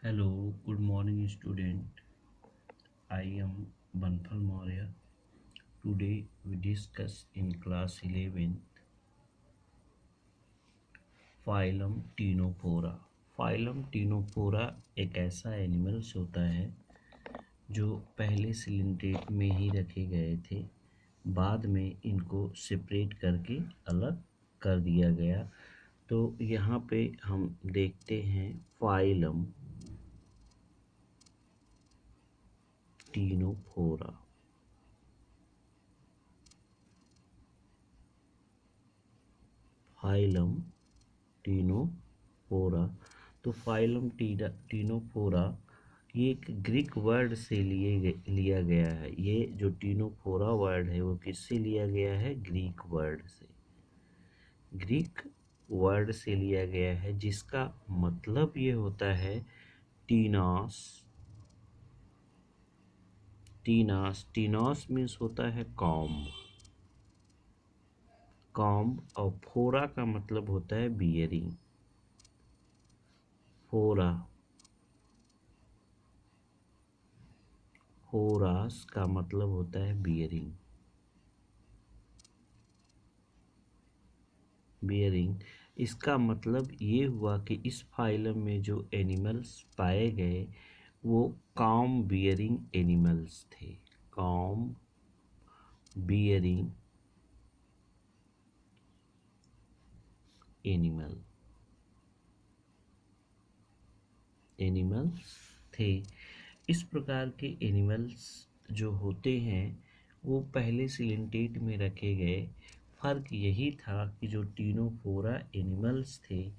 Hello, good morning, student. I am Banfal Maurya. Today we discuss in class 11th phylum Ctenophora. phylum Ctenophora एक ऐसा animals होता है जो पहले coelenterate में ही रखे गए थे, बाद में इनको सेपरेट करके अलग कर दिया गया। तो यहाँ पे हम देखते हैं phylum Ctenophora। Phylum Ctenophora. तो फाइलम टीनोफोरा ये एक ग्रीक वर्ड से लिया गया है। ये जो टीनोफोरा वर्ड है वो किससे लिया गया है? ग्रीक वर्ड से। ग्रीक वर्ड से लिया गया है जिसका मतलब ये होता है टीनास। टीनास टीनास मीन्स होता है कॉम्ब। कॉम्ब और फोरा का मतलब होता है बियरिंग। फोरा फोरास का मतलब होता है बियरिंग। बियरिंग इसका मतलब ये हुआ कि इस फाइलम में जो एनिमल्स पाए गए वो कॉम बियरिंग एनिमल्स थे। कॉम बियरिंग एनिमल्स थे। इस प्रकार के एनिमल्स जो होते हैं वो पहले सिलेंटेट में रखे गए। फर्क यही था कि जो टीनोफोरा एनिमल्स थे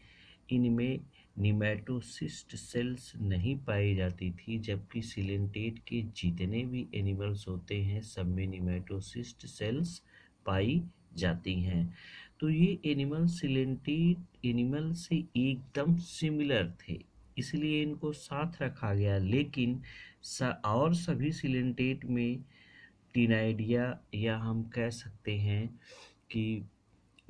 इनमें निमेटोसिस्ट सेल्स नहीं पाई जाती थी, जबकि सिलेंटेट के जितने भी एनिमल्स होते हैं सब में निमेटोसिस्ट सेल्स पाई जाती हैं। तो ये एनिमल सिलेंटेट एनिमल से एकदम सिमिलर थे, इसलिए इनको साथ रखा गया। लेकिन और सभी सिलेंटेट में टिनाइडिया या हम कह सकते हैं कि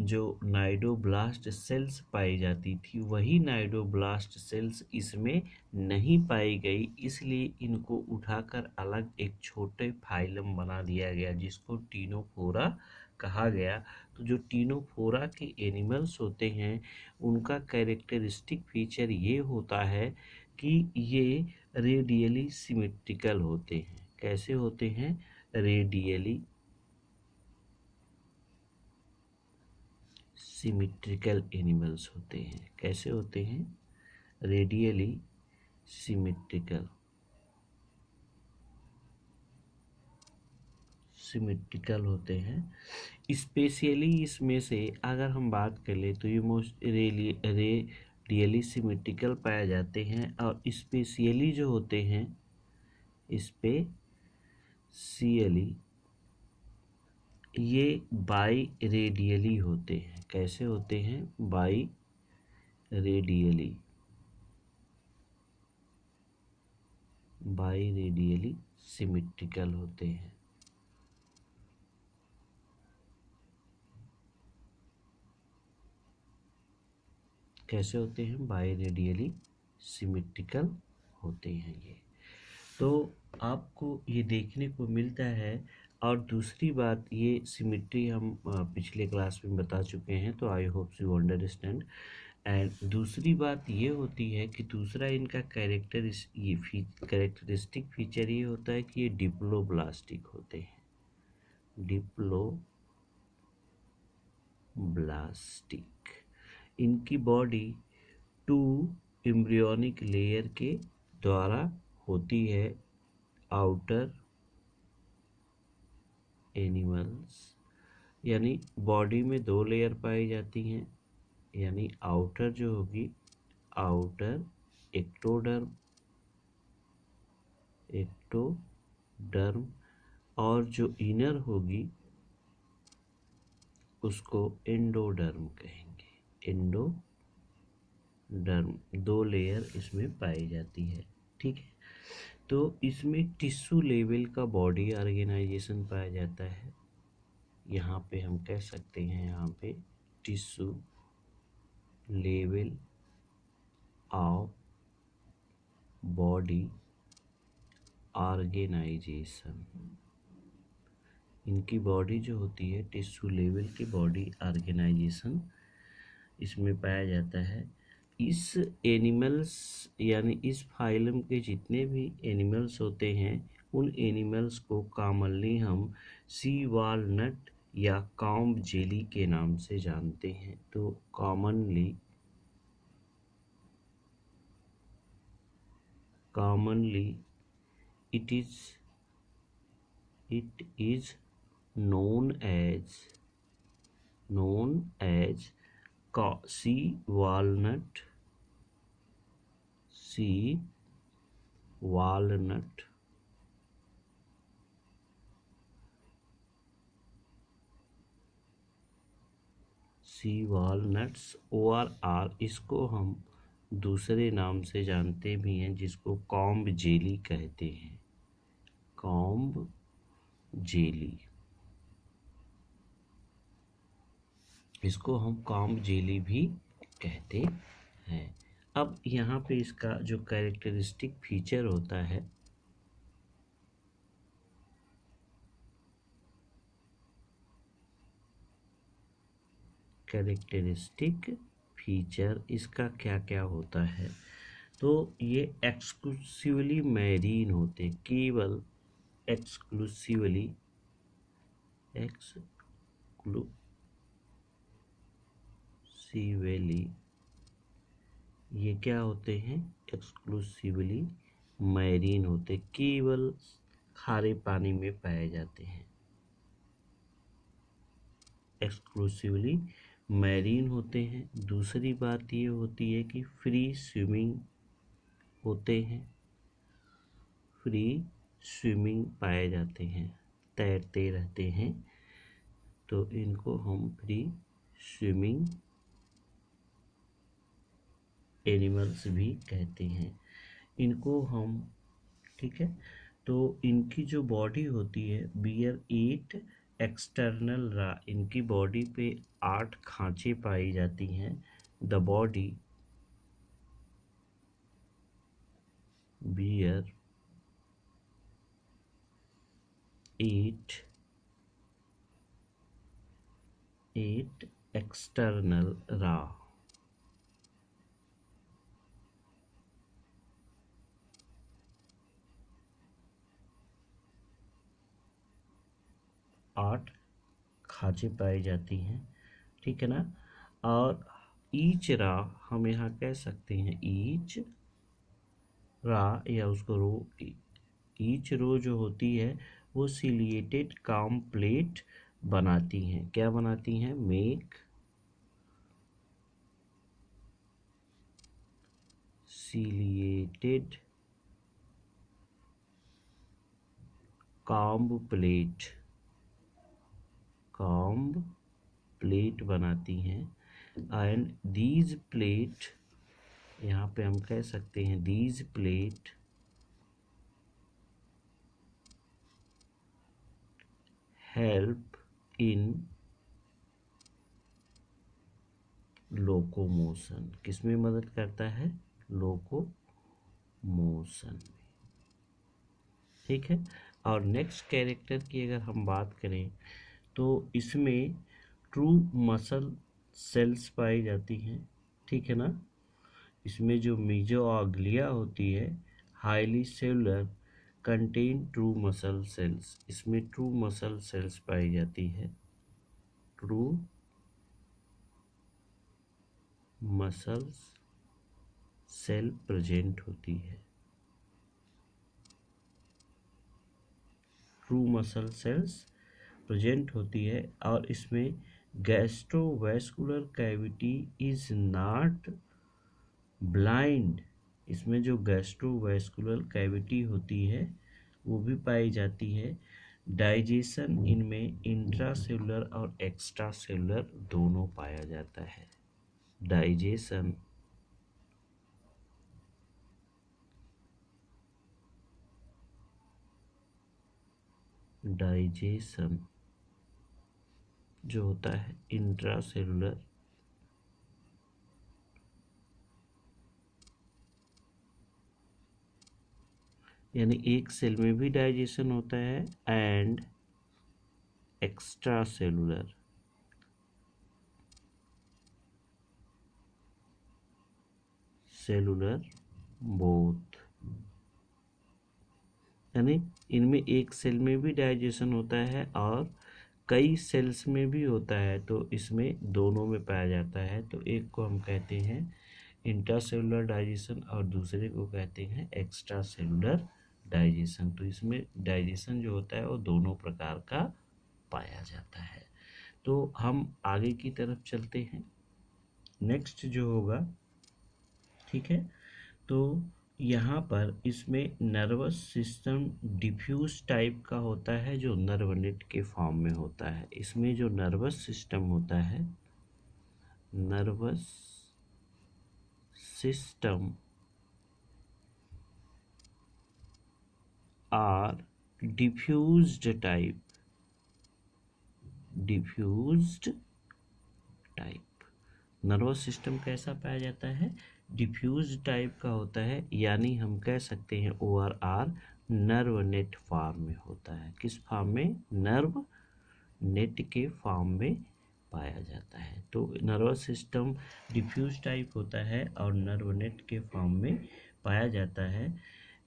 जो नाइडोब्लास्ट सेल्स पाई जाती थी वही नाइडोब्लास्ट सेल्स इसमें नहीं पाई गई, इसलिए इनको उठाकर अलग एक छोटे फाइलम बना दिया गया जिसको टीनोफोरा कहा गया। तो जो टीनोफोरा के एनिमल्स होते हैं उनका कैरेक्टरिस्टिक फीचर ये होता है कि ये रेडियली सिमेट्रिकल होते हैं। कैसे होते हैं? रेडियली सिमेट्रिकल एनिमल्स होते हैं। कैसे होते हैं? रेडियली सिमेट्रिकल सिमेट्रिकल होते हैं। स्पेशली इसमें से अगर हम बात कर ले तो ये मोस्ट रेडियली सिमेट्रिकल पाए जाते हैं, और स्पेशली जो होते हैं स्पेशली ये बाई रेडियली होते हैं। कैसे होते हैं? बाई रेडियली सिमेट्रिकल होते हैं। कैसे होते हैं? बाई रेडियली सिमेट्रिकल होते हैं ये। तो आपको ये देखने को मिलता है। और दूसरी बात, ये सिमेट्री हम पिछले क्लास में बता चुके हैं, तो I hope you understand. And दूसरी बात ये होती है कि दूसरा इनका कैरेक्टरिस्टिक फीचर ये होता है कि ये डिप्लोब्लास्टिक होते हैं। डिप्लोब्लास्टिक इनकी बॉडी 2 एम्ब्रियोनिक लेयर के द्वारा होती है। आउटर एनिमल्स यानी बॉडी में 2 लेयर पाई जाती हैं, यानी आउटर जो होगी आउटर एक्टोडर्म और जो इनर होगी उसको एंडोडर्म कहेंगे। एंडोडर्म 2 लेयर इसमें पाई जाती है। ठीक है, तो इसमें टिश्यू लेवल का बॉडी ऑर्गेनाइजेशन पाया जाता है। यहाँ पे हम कह सकते हैं यहाँ पे tissue level of body organisation. इनकी बॉडी जो होती है टिश्यू लेवल की बॉडी ऑर्गेनाइजेशन इसमें पाया जाता है। इस एनिमल्स यानी इस फाइलम के जितने भी एनिमल्स होते हैं उन एनिमल्स को कॉमनली हम सी वालनट या कॉम्ब जेली के नाम से जानते हैं। तो commonly it is known as sea walnut और इसको हम दूसरे नाम से जानते भी हैं जिसको कॉम्ब जेली कहते हैं। कॉम्ब जेली, इसको हम कॉम्ब जेली भी कहते हैं। अब यहाँ पे इसका जो कैरेक्टरिस्टिक फीचर होता है, कैरेक्टरिस्टिक फीचर इसका क्या क्या होता है, तो ये एक्सक्लूसिवली मैरीन होते, केवल एक्सक्लूसिवली ये क्या होते हैं, एक्सक्लूसिवली मैरीन होते, केवल खारे पानी में पाए जाते हैं। एक्सक्लूसिवली मैरीन होते हैं। दूसरी बात ये होती है कि फ्री स्विमिंग होते हैं, फ्री स्विमिंग पाए जाते हैं, तैरते रहते हैं, तो इनको हम फ्री स्विमिंग एनिमल्स भी कहते हैं। इनको हम, ठीक है, तो इनकी जो बॉडी होती है बियर 8 एक्सटर्नल रा, इनकी बॉडी पे 8 खांचे पाई जाती हैं। द बॉडी बियर 8 एक्सटर्नल रा, 8 खांचे पाई जाती हैं, ठीक है ना। और ईच रा हम यहाँ कह सकते हैं, ईच रा या उसको रो, ईच रो जो होती है वो सिलिएटेड काम प्लेट बनाती हैं। क्या बनाती हैं, मेक सिलिएटेड कॉम्ब प्लेट बनाती हैं। एंड दीज प्लेट, यहाँ पे हम कह सकते हैं these plate help in locomotion. किसमें मदद करता है, लोकोमोशन में, ठीक है। और नेक्स्ट कैरेक्टर की अगर हम बात करें तो इसमें ट्रू मसल सेल्स पाई जाती हैं, ठीक है ना। इसमें जो मीजोऑग्लिया होती है highly cellular contain true muscle cells, इसमें ट्रू मसल सेल्स पाई जाती है, ट्रू मसल्स सेल प्रेजेंट होती है, ट्रू मसल सेल्स प्रेजेंट होती है। और इसमें gastrovascular cavity is not blind, इसमें जो गैस्ट्रोवैस्कुलर कैविटी होती है वो भी पाई जाती है। डाइजेशन इनमें इंट्रासेलुलर और एक्स्ट्रा सेलुलर दोनों पाया जाता है। डाइजेशन जो होता है इंट्रासेलुलर यानी एक सेल में भी डाइजेशन होता है, एंड एक्स्ट्रा सेलुलर बोथ, यानी इनमें एक सेल में भी डाइजेशन होता है और कई सेल्स में भी होता है, तो इसमें दोनों में पाया जाता है। तो एक को हम कहते हैं इंट्रासेलुलर डाइजेशन और दूसरे को कहते हैं एक्स्ट्रा सेलुलर डाइजेशन। तो इसमें डाइजेशन जो होता है वो दोनों प्रकार का पाया जाता है। तो हम आगे की तरफ चलते हैं। नेक्स्ट जो होगा, ठीक है, तो यहाँ पर इसमें नर्वस सिस्टम डिफ्यूज टाइप का होता है, जो नर्वनेट के फॉर्म में होता है। इसमें जो नर्वस सिस्टम होता है, nervous system are diffused type, nervous system कैसा पाया जाता है, डिफ्यूज टाइप का होता है, यानी हम कह सकते हैं ORR नर्व नेट फॉर्म में होता है। किस फॉर्म में, नर्व नेट के फॉर्म में पाया जाता है। तो नर्वस सिस्टम डिफ्यूज टाइप होता है और नर्व नेट के फॉर्म में पाया जाता है।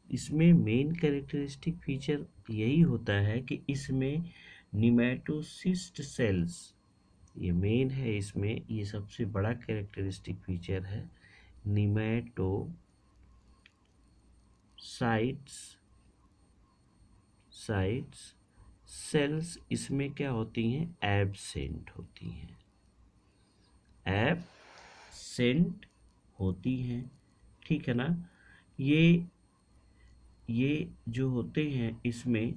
इसमें मेन कैरेक्टरिस्टिक फीचर यही होता है कि इसमें निमेटोसिस्ट सेल्स, ये मेन है, इसमें ये सबसे बड़ा कैरेक्टरिस्टिक फीचर है। साइट्स सेल्स इसमें क्या होती हैं, एब्सेंट होती हैं, ठीक है ना। ये जो होते हैं इसमें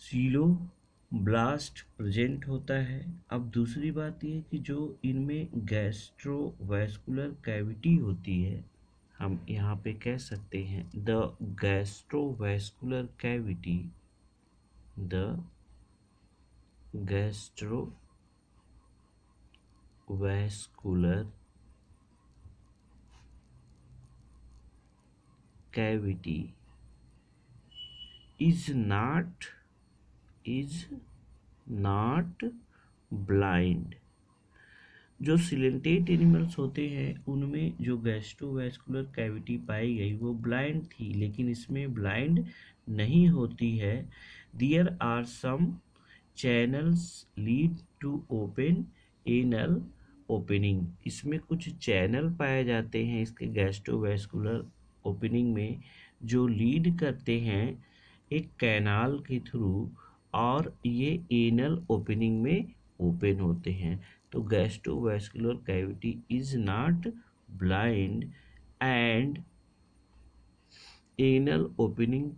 सीलोब्लास्ट प्रेजेंट होता है। अब दूसरी बात ये कि जो इनमें गैस्ट्रोवैस्कुलर कैविटी होती है, हम यहाँ पे कह सकते हैं the gastrovascular cavity is not blind। जो सिलेंटेट एनिमल्स होते हैं उनमें जो गैस्ट्रोवैस्कुलर कैविटी पाई गई वो ब्लाइंड थी, लेकिन इसमें ब्लाइंड नहीं होती है। There are some channels lead to open anal opening, इसमें कुछ चैनल पाए जाते हैं इसके गैस्ट्रोवैस्कुलर ओपनिंग में, जो लीड करते हैं एक कैनाल के थ्रू, और ये एनल ओपनिंग में ओपन होते हैं। तो gastrovascular cavity is not blind and anal opening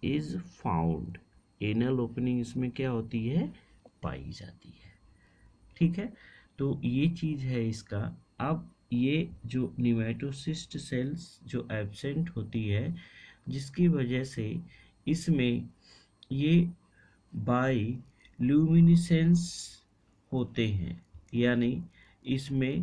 is found. Anal opening इसमें क्या होती है, पाई जाती है, ठीक है। तो ये चीज़ है इसका। अब ये जो निमेटोसिस्ट सेल्स जो एब्सेंट होती है, जिसकी वजह से इसमें ये बायोल्यूमिनेसेंस होते हैं, यानी इसमें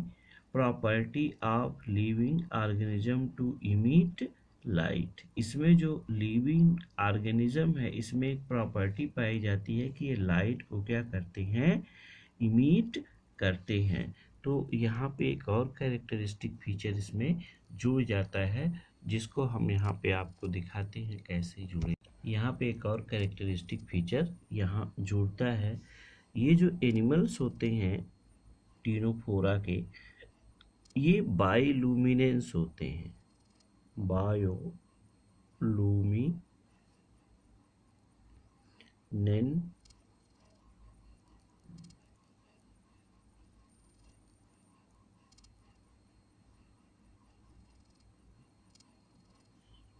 property of living organism to emit light. इसमें जो लिविंग ऑर्गेनिज्म है इसमें एक प्रॉपर्टी पाई जाती है कि ये लाइट को क्या करते हैं, इमिट करते हैं। तो यहाँ पे एक और कैरेक्टरिस्टिक फीचर इसमें जुड़ जाता है, जिसको हम यहाँ पे आपको दिखाते हैं कैसे जुड़े। यहाँ पे एक और कैरेक्टरिस्टिक फीचर यहाँ जुड़ता है। ये जो एनिमल्स होते हैं टीनोफोरा के, ये बायोल्यूमिनेंस होते हैं,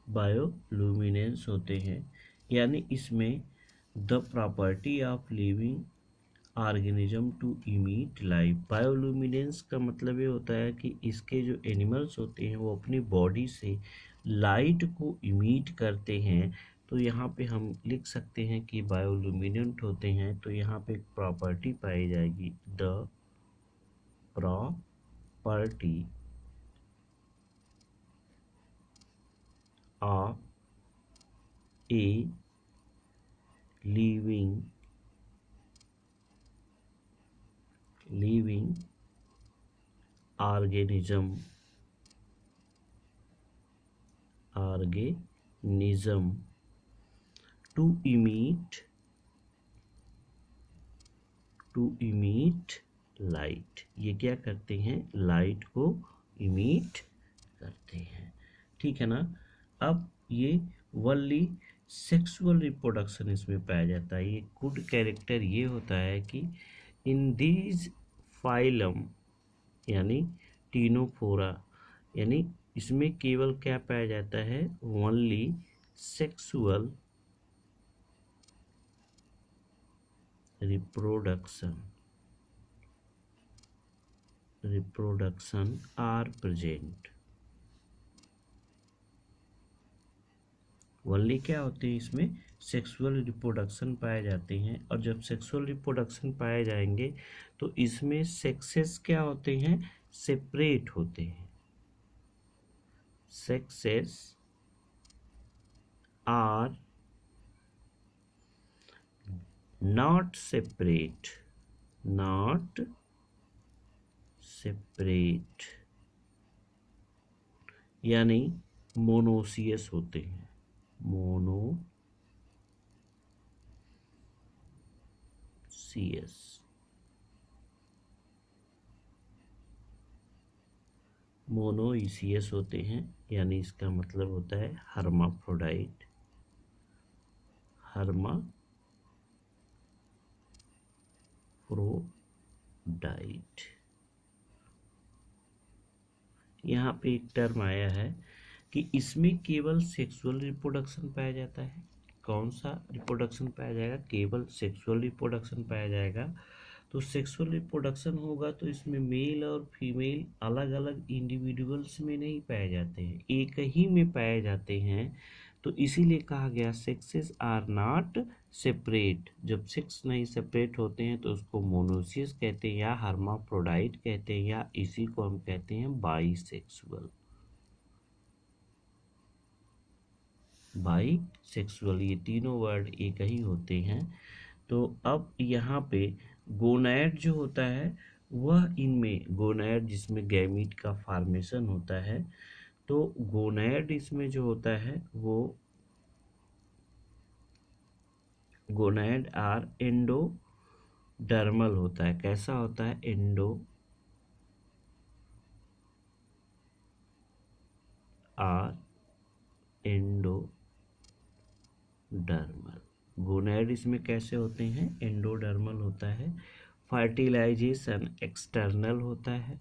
बायोल्यूमिनेंस होते हैं, यानी इसमें the property of living organism to emit life. Bioluminescence का मतलब ये होता है कि इसके जो एनिमल्स होते हैं वो अपनी बॉडी से लाइट को इमिट करते हैं। तो यहाँ पे हम लिख सकते हैं कि बायोल्यूमिनेंट होते हैं, तो यहाँ पे एक प्रॉपर्टी पाई जाएगी, the property of a living organism to emit light. ये क्या करते हैं? लाइट को इमिट करते हैं, ठीक है ना। अब ये ओनली सेक्सुअल रिप्रोडक्शन इसमें पाया जाता है। ये गुड कैरेक्टर ये होता है कि इन दीज फाइलम यानी टीनोफोरा, यानी इसमें केवल क्या पाया जाता है? Only sexual reproduction are present. Only क्या होते हैं? इसमें सेक्सुअल रिप्रोडक्शन पाए जाते हैं। और जब सेक्सुअल रिप्रोडक्शन पाए जाएंगे तो इसमें सेक्सेस क्या होते हैं? सेपरेट होते हैं। सेक्सेस आर नॉट सेपरेट यानी मोनोसियस होते हैं। मोनोइसियस होते हैं, यानी इसका मतलब होता है हर्माफ्रोडाइट। यहाँ पे एक टर्म आया है कि इसमें केवल सेक्सुअल रिप्रोडक्शन पाया जाता है। कौन सा रिप्रोडक्शन पाया जाएगा? केवल सेक्सुअल रिप्रोडक्शन पाया जाएगा। तो सेक्सुअल रिप्रोडक्शन होगा तो इसमें मेल और फीमेल अलग अलग इंडिविजुअल्स में नहीं पाए जाते हैं, एक ही में पाए जाते हैं। तो इसीलिए कहा गया सेक्सेस आर नॉट सेपरेट। जब सेक्स नहीं सेपरेट होते हैं तो उसको मोनोसियस कहते हैं या हर्माफ्रोडाइट कहते हैं, या इसी को हम कहते हैं बाईसेक्सुअल। ये तीनों वर्ड एक ही होते हैं। तो अब यहाँ पे गोनैड जो होता है वह इनमें गोनैड जिसमें गैमीट का फॉर्मेशन होता है, तो गोनैड इसमें जो होता है वो गोनैड आर एंडोडर्मल होता है। कैसा होता है? एंडोडर्मल। गोनैड इसमें कैसे होते हैं? एंडोडर्मल होता है। फर्टिलाइजेशन एक्सटर्नल होता है।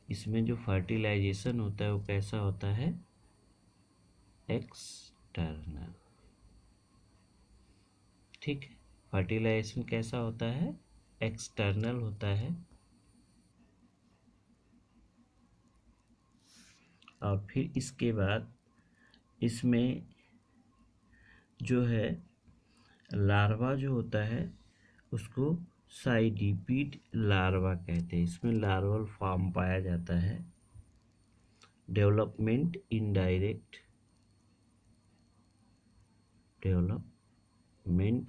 इसमें जो फर्टिलाइजेशन होता है वो कैसा होता है? एक्सटर्नल। ठीक है, फर्टिलाइजेशन कैसा होता है? एक्सटर्नल होता है। और फिर इसके बाद इसमें जो है लार्वा जो होता है उसको साइडिपिड लार्वा कहते हैं। इसमें लार्वल फॉर्म पाया जाता है। डेवलपमेंट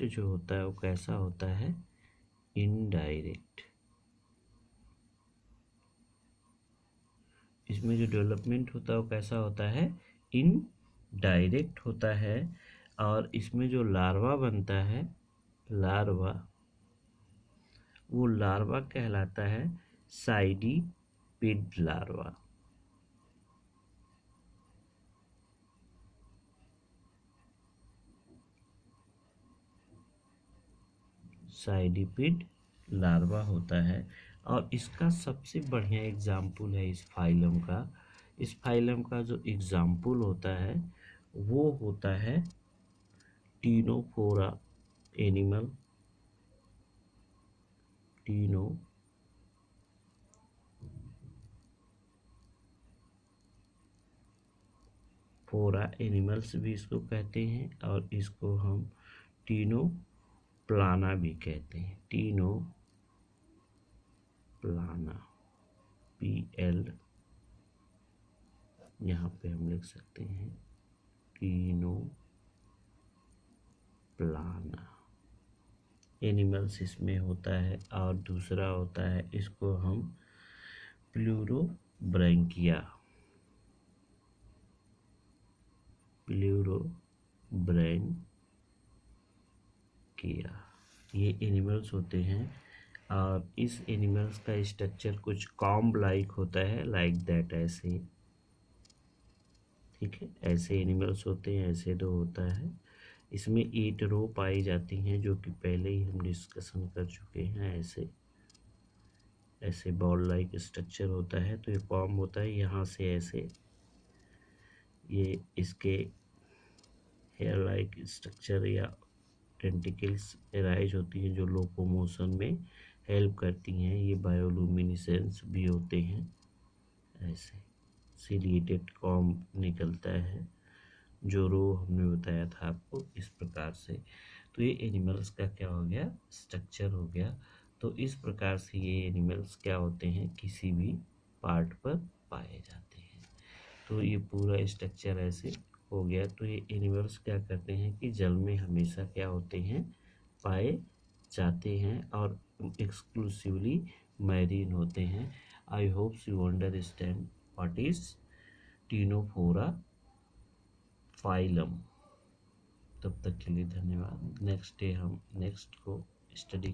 जो होता है वो कैसा होता है? इनडायरेक्ट। इसमें जो डेवलपमेंट होता है वो कैसा होता है? इनडायरेक्ट होता है। और इसमें जो लार्वा बनता है वो लार्वा कहलाता है साइडिपिड लार्वा। साइडिपिड लार्वा होता है। और इसका सबसे बढ़िया एग्जाम्पल है इस फाइलम का जो एग्जाम्पल होता है वो होता है टीनोफोरा एनिमल। फोरा एनिमल्स भी इसको कहते हैं, और इसको हम टीनो प्लाना भी कहते हैं। टीनो प्लाना, PL यहाँ पे हम लिख सकते हैं टीनो प्लाना एनिमल्स इसमें होता है। और दूसरा होता है, इसको हम प्लूरोब्रैंकिया ये एनिमल्स होते हैं। और इस एनिमल्स का स्ट्रक्चर कुछ कॉम्ब लाइक होता है, लाइक दैट, ऐसे, ठीक है, ऐसे एनिमल्स होते हैं, ऐसे दो होता है। इसमें 8 रो पाई जाती हैं, जो कि पहले ही हम डिस्कशन कर चुके हैं। ऐसे बॉल लाइक स्ट्रक्चर होता है। तो ये फॉर्म होता है यहाँ से ऐसे, ये इसके हेयर लाइक स्ट्रक्चर या टेंटिकल्स एराइज होती हैं, जो लोकोमोशन में हेल्प करती हैं। ये बायोलूमिनेसेंस भी होते हैं। ऐसे सिलिएटेड कॉम्ब निकलता है, जो रो हमने बताया था आपको, इस प्रकार से। तो ये एनिमल्स का क्या हो गया, स्ट्रक्चर हो गया। तो इस प्रकार से ये एनिमल्स क्या होते हैं, किसी भी पार्ट पर पाए जाते हैं। तो ये पूरा स्ट्रक्चर ऐसे हो गया। तो ये एनिमल्स क्या करते हैं कि जल में हमेशा क्या होते हैं, पाए जाते हैं, और एक्सक्लूसिवली मैरीन होते हैं। I hope you understand what is Ctenophora phylum. तब तक के लिए धन्यवाद। नेक्स्ट डे हम नेक्स्ट को स्टडी